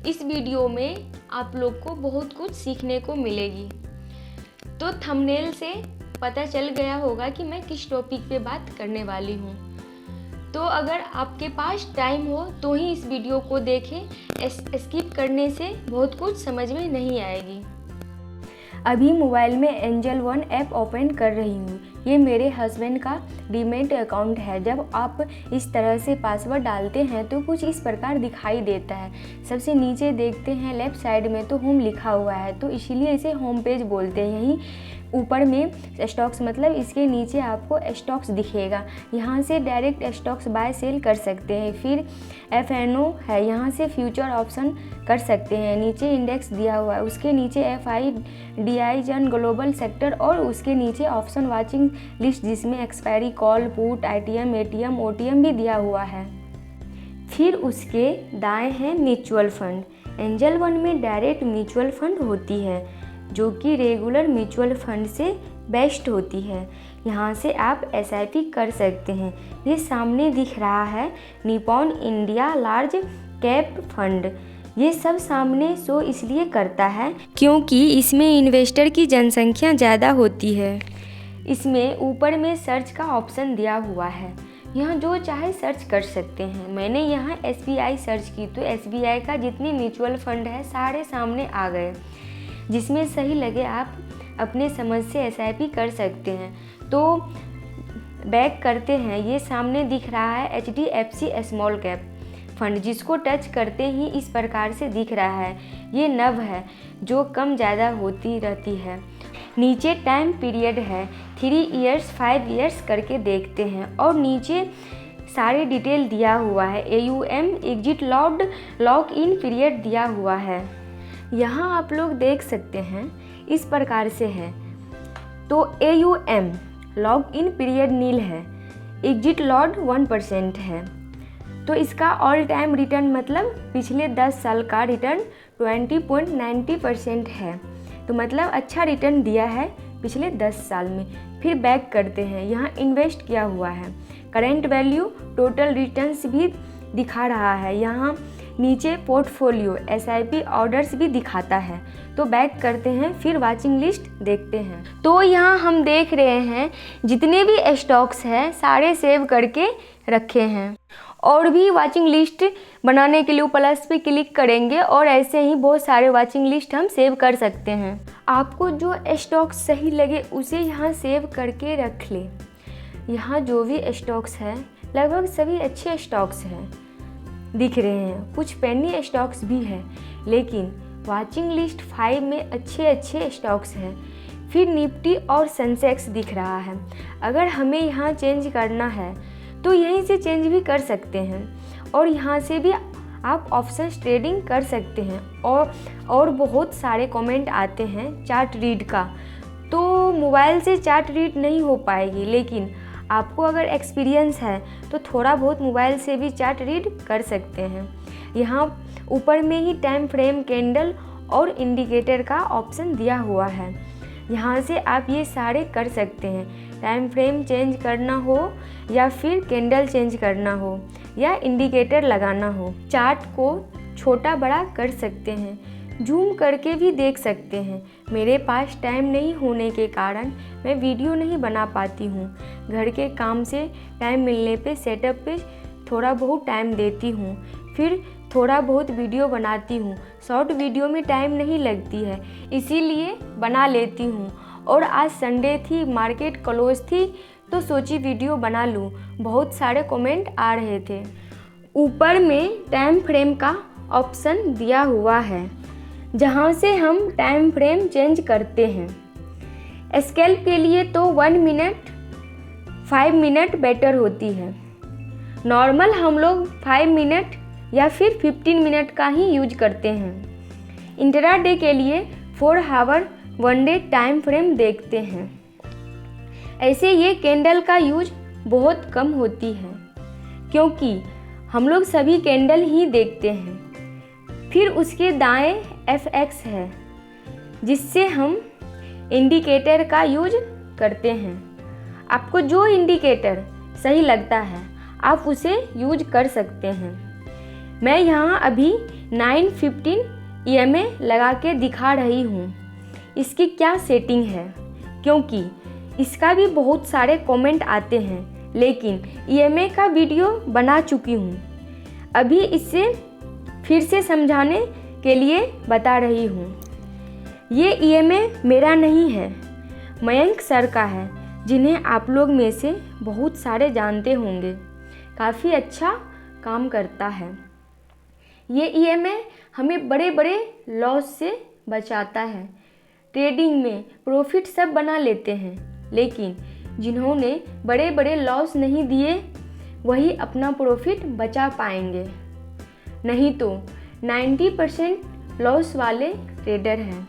इस वीडियो में आप लोग को बहुत कुछ सीखने को मिलेगी। तो थंबनेल से पता चल गया होगा कि मैं किस टॉपिक पे बात करने वाली हूँ। तो अगर आपके पास टाइम हो तो ही इस वीडियो को देखें, स्किप करने से बहुत कुछ समझ में नहीं आएगी। अभी मोबाइल में एंजल वन ऐप ओपन कर रही हूँ। ये मेरे हस्बैंड का डीमैट अकाउंट है। जब आप इस तरह से पासवर्ड डालते हैं तो कुछ इस प्रकार दिखाई देता है। सबसे नीचे देखते हैं लेफ़्ट साइड में तो होम लिखा हुआ है, तो इसीलिए इसे होम पेज बोलते हैं। यहीं ऊपर में स्टॉक्स मतलब इसके नीचे आपको स्टॉक्स दिखेगा। यहाँ से डायरेक्ट स्टॉक्स बाय सेल कर सकते हैं। फिर FNO है, यहाँ से फ्यूचर ऑप्शन कर सकते हैं। नीचे इंडेक्स दिया हुआ है, उसके नीचे FIDI जन ग्लोबल सेक्टर और उसके नीचे ऑप्शन वाचिंग लिस्ट जिसमें expiry call, put, ITM, ATM, OTM भी दिया हुआ है। फिर उसके दाएं हैं म्यूचुअल फंड। एंजल वन में डायरेक्ट म्यूचुअल फंड होती है जो कि रेगुलर म्यूचुअल फंड से बेस्ट होती है। यहाँ से आप SIP कर सकते हैं। ये सामने दिख रहा है Nippon India large cap fund. ये सब सामने शो इसलिए करता है क्योंकि इसमें इन्वेस्टर की जनसंख्या ज़्यादा होती है। इसमें ऊपर में सर्च का ऑप्शन दिया हुआ है, यहाँ जो चाहे सर्च कर सकते हैं। मैंने यहाँ SBI सर्च की तो SBI का जितनी म्यूचुअल फंड है सारे सामने आ गए। जिसमें सही लगे आप अपने समझ से SIP कर सकते हैं। तो बैक करते हैं, ये सामने दिख रहा है HDFC स्मॉल कैप फंड, जिसको टच करते ही इस प्रकार से दिख रहा है। ये नव है जो कम ज़्यादा होती रहती है। नीचे टाइम पीरियड है 3 इयर्स 5 इयर्स करके देखते हैं और नीचे सारे डिटेल दिया हुआ है। AUM exit lock in period दिया हुआ है। यहाँ आप लोग देख सकते हैं इस प्रकार से है। तो AUM लॉग इन पीरियड नील है, एग्जिट लॉट 1% है। तो इसका ऑल टाइम रिटर्न मतलब पिछले 10 साल का रिटर्न 20.90% है। तो मतलब अच्छा रिटर्न दिया है पिछले 10 साल में। फिर बैक करते हैं, यहाँ इन्वेस्ट किया हुआ है। करेंट वैल्यू टोटल रिटर्न्स भी दिखा रहा है। यहाँ नीचे पोर्टफोलियो SIP ऑर्डर्स भी दिखाता है। तो बैक करते हैं, फिर वाचिंग लिस्ट देखते हैं। तो यहाँ हम देख रहे हैं जितने भी स्टॉक्स हैं सारे सेव करके रखे हैं। और भी वाचिंग लिस्ट बनाने के लिए प्लस पे क्लिक करेंगे और ऐसे ही बहुत सारे वाचिंग लिस्ट हम सेव कर सकते हैं। आपको जो स्टॉक सही लगे उसे यहाँ सेव करके रख ले। यहाँ जो भी स्टॉक्स हैं लगभग सभी अच्छे स्टॉक्स हैं दिख रहे हैं। कुछ पेनी स्टॉक्स भी हैं, लेकिन वाचिंग लिस्ट 5 में अच्छे स्टॉक्स हैं। फिर निफ्टी और सेंसेक्स दिख रहा है। अगर हमें यहाँ चेंज करना है तो यहीं से चेंज भी कर सकते हैं और यहाँ से भी आप ऑप्शंस ट्रेडिंग कर सकते हैं। और बहुत सारे कमेंट आते हैं चार्ट रीड का, तो मोबाइल से चार्ट रीड नहीं हो पाएगी, लेकिन आपको अगर एक्सपीरियंस है तो थोड़ा बहुत मोबाइल से भी चार्ट रीड कर सकते हैं। यहाँ ऊपर में ही टाइम फ्रेम, कैंडल और इंडिकेटर का ऑप्शन दिया हुआ है। यहाँ से आप ये सारे कर सकते हैं। टाइम फ्रेम चेंज करना हो या फिर कैंडल चेंज करना हो या इंडिकेटर लगाना हो। चार्ट को छोटा बड़ा कर सकते हैं, जूम करके भी देख सकते हैं। मेरे पास टाइम नहीं होने के कारण मैं वीडियो नहीं बना पाती हूँ। घर के काम से टाइम मिलने पे सेटअप पे थोड़ा बहुत टाइम देती हूँ, फिर थोड़ा बहुत वीडियो बनाती हूँ। शॉर्ट वीडियो में टाइम नहीं लगती है, इसीलिए बना लेती हूँ। और आज संडे थी, मार्केट क्लोज थी, तो सोची वीडियो बना लूँ। बहुत सारे कमेंट आ रहे थे। ऊपर में टाइम फ्रेम का ऑप्शन दिया हुआ है, जहाँ से हम टाइम फ्रेम चेंज करते हैं। स्केल्प के लिए तो 1 मिनट 5 मिनट बेटर होती है। नॉर्मल हम लोग 5 मिनट या फिर 15 मिनट का ही यूज करते हैं। इंट्राडे के लिए 4 आवर 1 डे टाइम फ्रेम देखते हैं। ऐसे ये कैंडल का यूज बहुत कम होती है क्योंकि हम लोग सभी कैंडल ही देखते हैं। फिर उसके दाएं FX है, जिससे हम इंडिकेटर का यूज करते हैं। आपको जो इंडिकेटर सही लगता है आप उसे यूज कर सकते हैं। मैं यहाँ अभी 915 EMA लगा के दिखा रही हूँ इसकी क्या सेटिंग है, क्योंकि इसका भी बहुत सारे कमेंट आते हैं, लेकिन EMA का वीडियो बना चुकी हूँ। अभी इससे फिर से समझाने के लिए बता रही हूँ। ये EMA मेरा नहीं है, मयंक सर का है, जिन्हें आप लोग में से बहुत सारे जानते होंगे। काफ़ी अच्छा काम करता है। ये EMA हमें बड़े बड़े लॉस से बचाता है। ट्रेडिंग में प्रॉफिट सब बना लेते हैं, लेकिन जिन्होंने बड़े बड़े लॉस नहीं दिए वही अपना प्रॉफिट बचा पाएंगे, नहीं तो 90% लॉस वाले ट्रेडर हैं,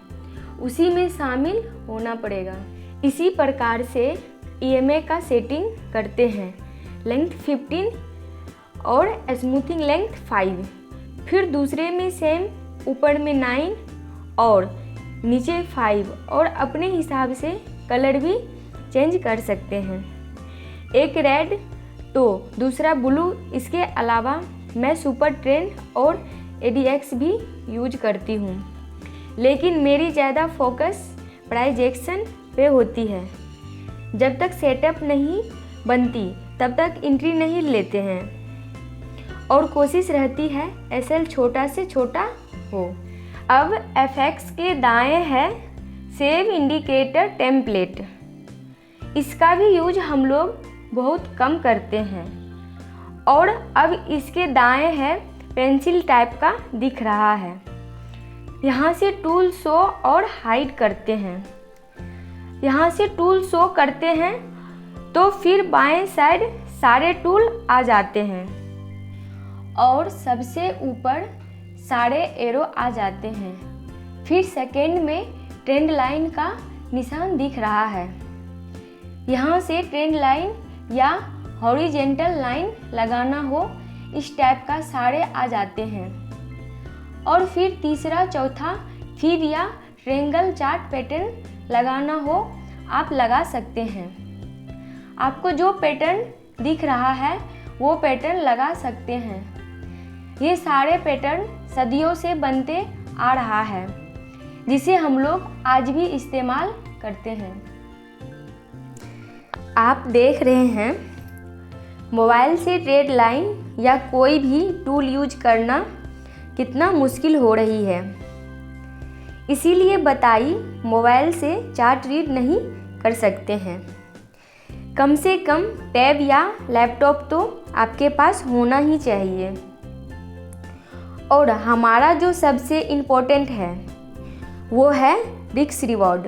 उसी में शामिल होना पड़ेगा। इसी प्रकार से EMA का सेटिंग करते हैं। लेंथ 15 और स्मूथिंग लेंथ 5, फिर दूसरे में सेम, ऊपर में 9 और नीचे 5, और अपने हिसाब से कलर भी चेंज कर सकते हैं। एक रेड तो दूसरा ब्लू। इसके अलावा मैं सुपर ट्रेंड और ADX भी यूज करती हूँ, लेकिन मेरी ज़्यादा फोकस प्राइस एक्शन पे होती है। जब तक सेटअप नहीं बनती तब तक एंट्री नहीं लेते हैं और कोशिश रहती है SL छोटा से छोटा हो। अब FX के दाएं है सेव इंडिकेटर टेम्पलेट। इसका भी यूज हम लोग बहुत कम करते हैं। और अब इसके दाएं है पेंसिल टाइप का दिख रहा है। यहाँ से टूल शो और हाइड करते हैं। यहाँ से टूल शो करते हैं तो फिर बाएं साइड सारे टूल आ जाते हैं और सबसे ऊपर सारे एरो आ जाते हैं। फिर सेकेंड में ट्रेंड लाइन का निशान दिख रहा है। यहाँ से ट्रेंड लाइन या हॉरिजेंटल लाइन लगाना हो, इस टाइप का सारे आ जाते हैं। और फिर तीसरा, चौथा फिर या ट्रेंगल चार्ट पैटर्न लगाना हो आप लगा सकते हैं। आपको जो पैटर्न दिख रहा है वो पैटर्न लगा सकते हैं। ये सारे पैटर्न सदियों से बनते आ रहा है, जिसे हम लोग आज भी इस्तेमाल करते हैं। आप देख रहे हैं मोबाइल से ट्रेड लाइन या कोई भी टूल यूज करना कितना मुश्किल हो रही है। इसीलिए बताइए मोबाइल से चार्ट रीड नहीं कर सकते हैं। कम से कम टैब या लैपटॉप तो आपके पास होना ही चाहिए। और हमारा जो सबसे इम्पोर्टेंट है वो है रिस्क रिवॉर्ड।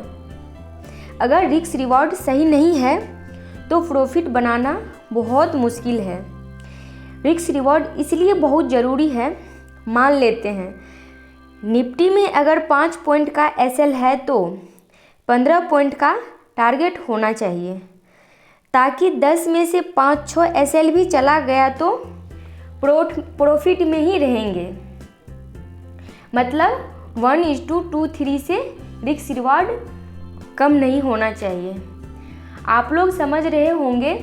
अगर रिस्क रिवॉर्ड सही नहीं है तो प्रॉफिट बनाना बहुत मुश्किल है। रिस्क रिवॉर्ड इसलिए बहुत ज़रूरी है। मान लेते हैं निफ्टी में अगर 5 पॉइंट का SL है तो 15 पॉइंट का टारगेट होना चाहिए, ताकि 10 में से 5-6 SL भी चला गया तो प्रॉफिट में ही रहेंगे। मतलब 1:2-3 से रिस्क रिवॉर्ड कम नहीं होना चाहिए। आप लोग समझ रहे होंगे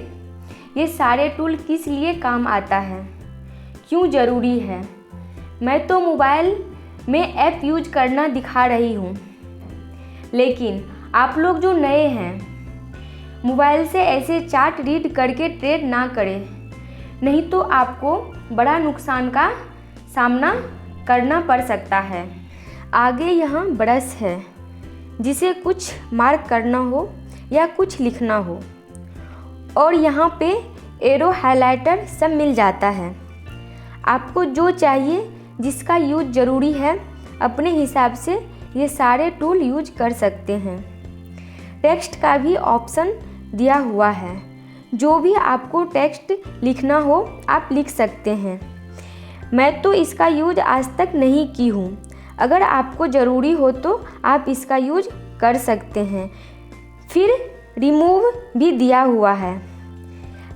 ये सारे टूल किस लिए काम आता है, क्यों ज़रूरी है। मैं तो मोबाइल में ऐप यूज करना दिखा रही हूँ, लेकिन आप लोग जो नए हैं मोबाइल से ऐसे चार्ट रीड करके ट्रेड ना करें, नहीं तो आपको बड़ा नुकसान का सामना करना पड़ सकता है। आगे यहाँ ब्रश है, जिसे कुछ मार्क करना हो या कुछ लिखना हो, और यहाँ पे एरो हाइलाइटर सब मिल जाता है। आपको जो चाहिए, जिसका यूज ज़रूरी है, अपने हिसाब से ये सारे टूल यूज कर सकते हैं। टेक्स्ट का भी ऑप्शन दिया हुआ है, जो भी आपको टेक्स्ट लिखना हो आप लिख सकते हैं। मैं तो इसका यूज आज तक नहीं की हूँ। अगर आपको ज़रूरी हो तो आप इसका यूज कर सकते हैं। फिर रिमूव भी दिया हुआ है,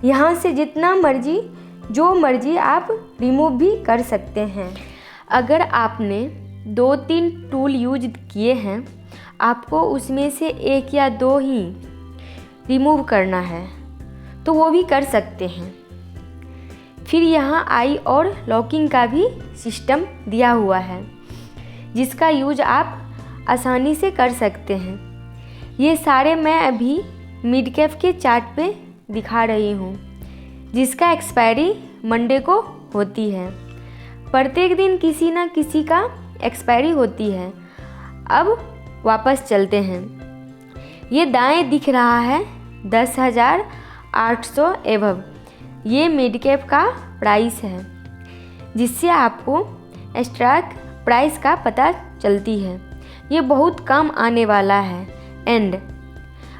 यहाँ से जितना मर्जी जो मर्जी आप रिमूव भी कर सकते हैं। अगर आपने 2-3 टूल यूज किए हैं, आपको उसमें से 1 या 2 ही रिमूव करना है तो वो भी कर सकते हैं। फिर यहाँ आई और लॉकिंग का भी सिस्टम दिया हुआ है, जिसका यूज आप आसानी से कर सकते हैं। ये सारे मैं अभी मिडकैप के चार्ट पे दिखा रही हूँ, जिसका एक्सपायरी मंडे को होती है। प्रत्येक दिन किसी न किसी का एक्सपायरी होती है। अब वापस चलते हैं। ये दाएं दिख रहा है 10,800 एबव, ये मिडकैप का प्राइस है, जिससे आपको स्टॉक प्राइस का पता चलती है। ये बहुत कम आने वाला है। एंड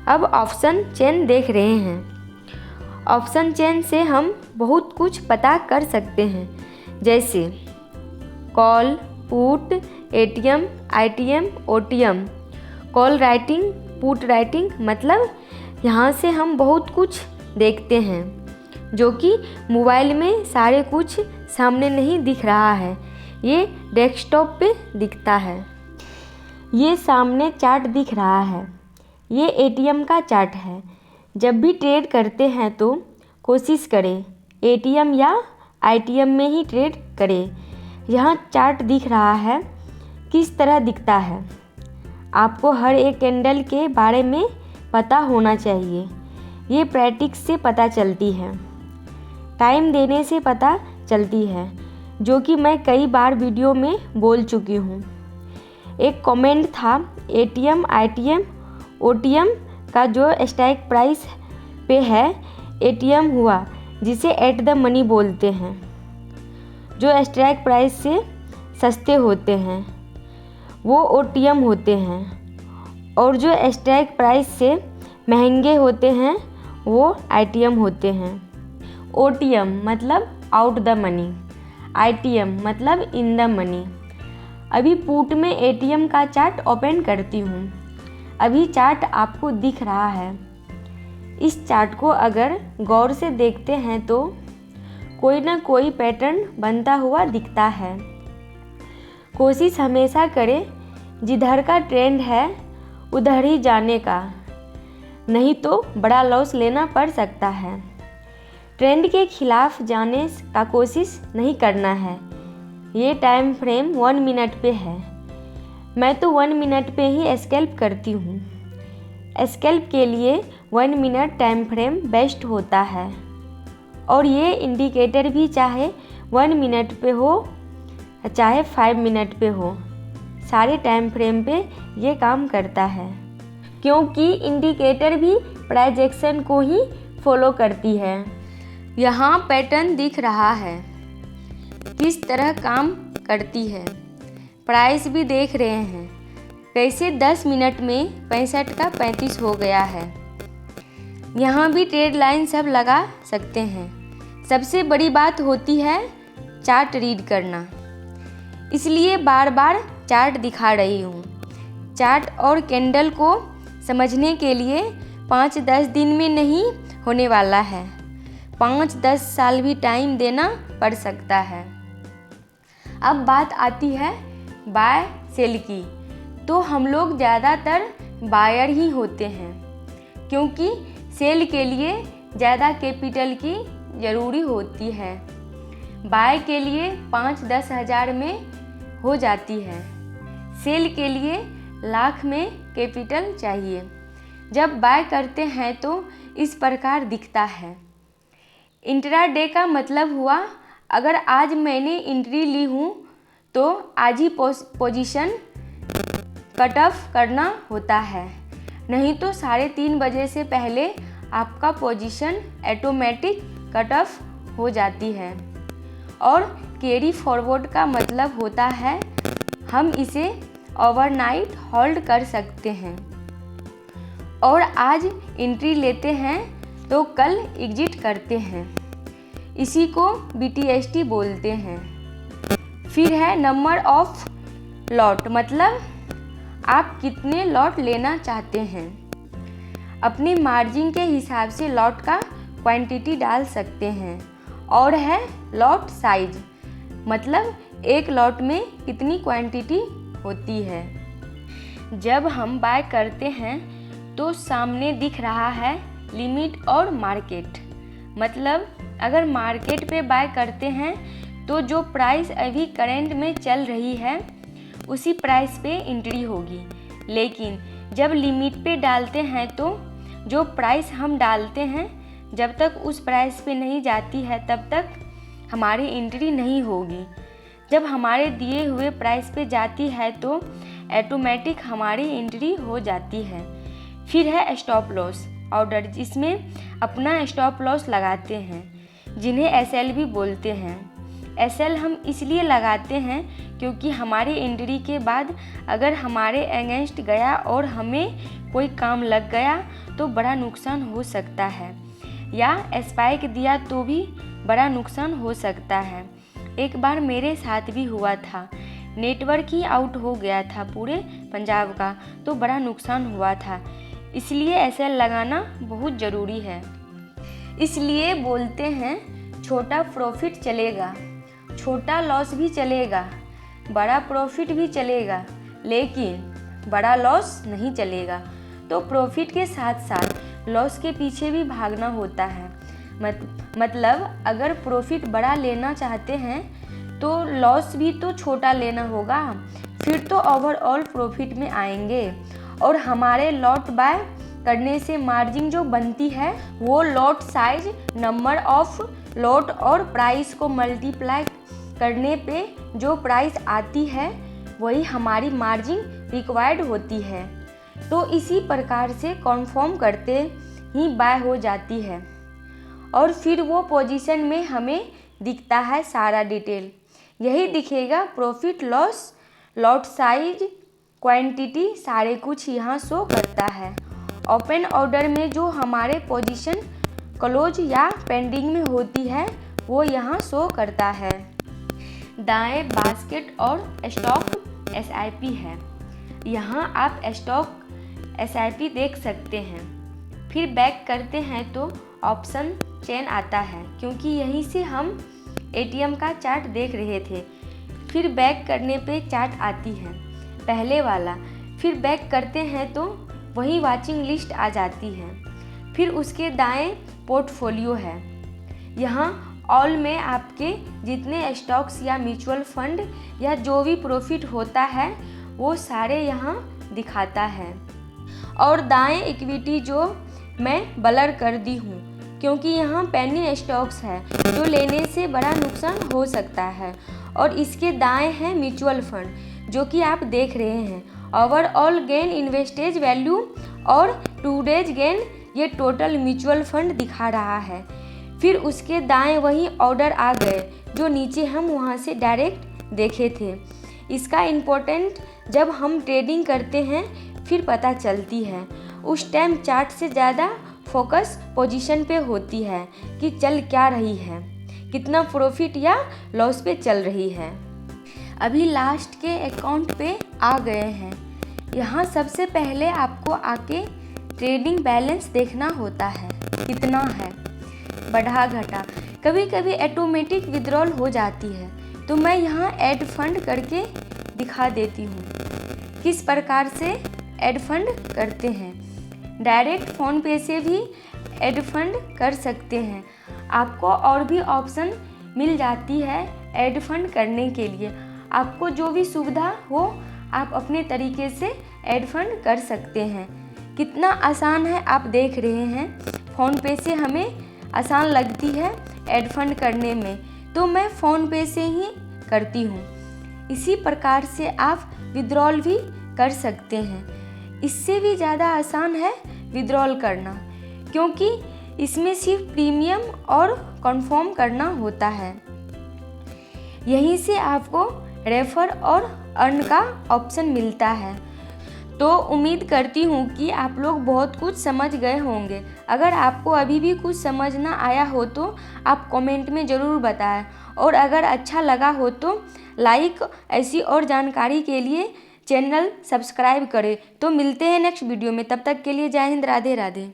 अब ऑप्शन चेन देख रहे हैं। ऑप्शन चेन से हम बहुत कुछ पता कर सकते हैं, जैसे call, put, ATM, ITM, OTM. Call writing, put writing, मतलब यहाँ से हम बहुत कुछ देखते हैं, जो कि मोबाइल में सारे कुछ सामने नहीं दिख रहा है, ये डेस्कटॉप पे दिखता है। ये सामने चार्ट दिख रहा है, ये एटीएम का चार्ट है। जब भी ट्रेड करते हैं तो कोशिश करें एटीएम या आईटीएम में ही ट्रेड करें। यहाँ चार्ट दिख रहा है, किस तरह दिखता है। आपको हर एक कैंडल के बारे में पता होना चाहिए। ये प्रैक्टिस से पता चलती है, टाइम देने से पता चलती है, जो कि मैं कई बार वीडियो में बोल चुकी हूँ। एक कमेंट था, एटीएम, आईटीएम, ओटीएम का जो स्ट्राइक प्राइस पे है, एटीएम हुआ जिसे एट द मनी बोलते हैं, जो स्ट्राइक प्राइस से सस्ते होते हैं वो ओटीएम होते हैं, और जो स्ट्राइक प्राइस से महंगे होते हैं वो आईटीएम होते हैं। ओटीएम मतलब आउट द मनी, आईटीएम मतलब इन द मनी। अभी पुट में एटीएम का चार्ट ओपन करती हूँ। अभी चार्ट आपको दिख रहा है। इस चार्ट को अगर गौर से देखते हैं तो कोई ना कोई पैटर्न बनता हुआ दिखता है। कोशिश हमेशा करें जिधर का ट्रेंड है उधर ही जाने का, नहीं तो बड़ा लॉस लेना पड़ सकता है। ट्रेंड के खिलाफ जाने का कोशिश नहीं करना है। ये टाइम फ्रेम 1 मिनट पे है। मैं तो 1 मिनट पे ही स्कैल्प करती हूँ। स्कैल्प के लिए 1 मिनट टाइम फ्रेम बेस्ट होता है, और ये इंडिकेटर भी चाहे 1 मिनट पे हो चाहे 5 मिनट पे हो, सारे टाइम फ्रेम पे ये काम करता है, क्योंकि इंडिकेटर भी प्राइस एक्शन को ही फॉलो करती है। यहाँ पैटर्न दिख रहा है, किस तरह काम करती है। प्राइस भी देख रहे हैं, कैसे 10 मिनट में 65 का 35 हो गया है। यहाँ भी ट्रेड लाइन सब लगा सकते हैं। सबसे बड़ी बात होती है चार्ट रीड करना, इसलिए बार बार चार्ट दिखा रही हूँ। चार्ट और कैंडल को समझने के लिए 5-10 दिन में नहीं होने वाला है, 5-10 साल भी टाइम देना पड़ सकता है। अब बात आती है बाय सेल की, तो हम लोग ज़्यादातर बायर ही होते हैं, क्योंकि सेल के लिए ज़्यादा कैपिटल की ज़रूरी होती है। बाय के लिए 5-10 हज़ार में हो जाती है, सेल के लिए लाख में कैपिटल चाहिए। जब बाय करते हैं तो इस प्रकार दिखता है। इंट्राडे का मतलब हुआ, अगर आज मैंने एंट्री ली हूँ तो आज ही पोजीशन कट ऑफ करना होता है, नहीं तो 3:30 बजे से पहले आपका पोजीशन ऑटोमेटिक कट ऑफ हो जाती है। और कैरी फॉरवर्ड का मतलब होता है हम इसे ओवरनाइट होल्ड कर सकते हैं, और आज एंट्री लेते हैं तो कल एग्जिट करते हैं। इसी को BTST बोलते हैं। फिर है नंबर ऑफ लॉट, मतलब आप कितने लॉट लेना चाहते हैं। अपने मार्जिन के हिसाब से लॉट का क्वांटिटी डाल सकते हैं। और है लॉट साइज, मतलब एक लॉट में कितनी क्वांटिटी होती है। जब हम बाय करते हैं तो सामने दिख रहा है लिमिट और मार्केट, मतलब अगर मार्केट पे बाय करते हैं तो जो प्राइस अभी करंट में चल रही है उसी प्राइस पे एंट्री होगी, लेकिन जब लिमिट पे डालते हैं तो जो प्राइस हम डालते हैं जब तक उस प्राइस पे नहीं जाती है तब तक हमारी एंट्री नहीं होगी। जब हमारे दिए हुए प्राइस पे जाती है तो ऑटोमेटिक हमारी एंट्री हो जाती है। फिर है स्टॉप लॉस ऑर्डर, जिसमें अपना स्टॉप लॉस लगाते हैं, जिन्हें एसएल भी बोलते हैं। एसएल हम इसलिए लगाते हैं क्योंकि हमारी एंट्री के बाद अगर हमारे अगेंस्ट गया और हमें कोई काम लग गया तो बड़ा नुकसान हो सकता है, या स्पाइक दिया तो भी बड़ा नुकसान हो सकता है। एक बार मेरे साथ भी हुआ था, नेटवर्क ही आउट हो गया था पूरे पंजाब का, तो बड़ा नुकसान हुआ था। इसलिए एसएल लगाना बहुत ज़रूरी है। इसलिए बोलते हैं छोटा प्रॉफिट चलेगा, छोटा लॉस भी चलेगा, बड़ा प्रॉफिट भी चलेगा, लेकिन बड़ा लॉस नहीं चलेगा। तो प्रॉफिट के साथ साथ लॉस के पीछे भी भागना होता है। मतलब अगर प्रॉफिट बड़ा लेना चाहते हैं तो लॉस भी तो छोटा लेना होगा, फिर तो ओवरऑल प्रॉफिट में आएंगे। और हमारे लॉट बाय करने से मार्जिन जो बनती है वो lot size, number of lot और प्राइस को मल्टीप्लाई करने पे जो प्राइस आती है वही हमारी मार्जिन रिक्वायर्ड होती है। तो इसी प्रकार से कन्फर्म करते ही बाय हो जाती है और फिर वो पोजीशन में हमें दिखता है सारा डिटेल। यही दिखेगा profit loss, lot size, quantity, सारे कुछ यहाँ शो करता है। ओपन ऑर्डर में जो हमारे पोजीशन क्लोज या पेंडिंग में होती है वो यहाँ शो करता है। दाएं बास्केट और स्टॉक एसआईपी है। यहाँ आप स्टॉक एसआईपी देख सकते हैं। फिर बैक करते हैं तो ऑप्शन चेन आता है, क्योंकि यहीं से हम एटीएम का चार्ट देख रहे थे। फिर बैक करने पे चार्ट आती है पहले वाला, फिर बैक करते हैं तो वही वाचिंग लिस्ट आ जाती है। फिर उसके दाएं पोर्टफोलियो है। यहाँ ऑल में आपके जितने स्टॉक्स या म्यूचुअल फंड या जो भी प्रॉफिट होता है वो सारे यहाँ दिखाता है। और दाएं इक्विटी जो मैं ब्लर कर दी हूँ क्योंकि यहाँ पेनी स्टॉक्स है जो लेने से बड़ा नुकसान हो सकता है। और इसके दाएं हैं म्यूचुअल फंड जो कि आप देख रहे हैं। ओवरऑल गेन, इन्वेस्टेज वैल्यू और टूडेज गेन, ये टोटल म्यूचुअल फंड दिखा रहा है। फिर उसके दाएं वही ऑर्डर आ गए जो नीचे हम वहाँ से डायरेक्ट देखे थे। इसका इम्पोर्टेंट जब हम ट्रेडिंग करते हैं फिर पता चलती है। उस टाइम चार्ट से ज़्यादा फोकस पोजीशन पे होती है कि चल क्या रही है, कितना प्रॉफिट या लॉस पे चल रही है। अभी लास्ट के अकाउंट पे आ गए हैं। यहाँ सबसे पहले आपको आके ट्रेडिंग बैलेंस देखना होता है कितना है, बढ़ा घटा। कभी कभी ऑटोमेटिक विड्रॉल हो जाती है तो मैं यहाँ ऐड फंड करके दिखा देती हूँ किस प्रकार से ऐड फंड करते हैं। डायरेक्ट फ़ोन पे से भी ऐड फंड कर सकते हैं। आपको और भी ऑप्शन मिल जाती है ऐड फंड करने के लिए। आपको जो भी सुविधा हो आप अपने तरीके से ऐड फंड कर सकते हैं। कितना आसान है आप देख रहे हैं। फ़ोन पे से हमें आसान लगती है ऐड फंड करने में, तो मैं फ़ोन पे से ही करती हूँ। इसी प्रकार से आप विड्रॉल भी कर सकते हैं। इससे भी ज़्यादा आसान है विड्रॉल करना, क्योंकि इसमें सिर्फ प्रीमियम और कंफर्म करना होता है। यहीं से आपको रेफर और अर्न का ऑप्शन मिलता है। तो उम्मीद करती हूँ कि आप लोग बहुत कुछ समझ गए होंगे। अगर आपको अभी भी कुछ समझ ना आया हो तो आप कमेंट में ज़रूर बताएं, और अगर अच्छा लगा हो तो लाइक, ऐसी और जानकारी के लिए चैनल सब्सक्राइब करें। तो मिलते हैं नेक्स्ट वीडियो में, तब तक के लिए जय हिंद, राधे राधे।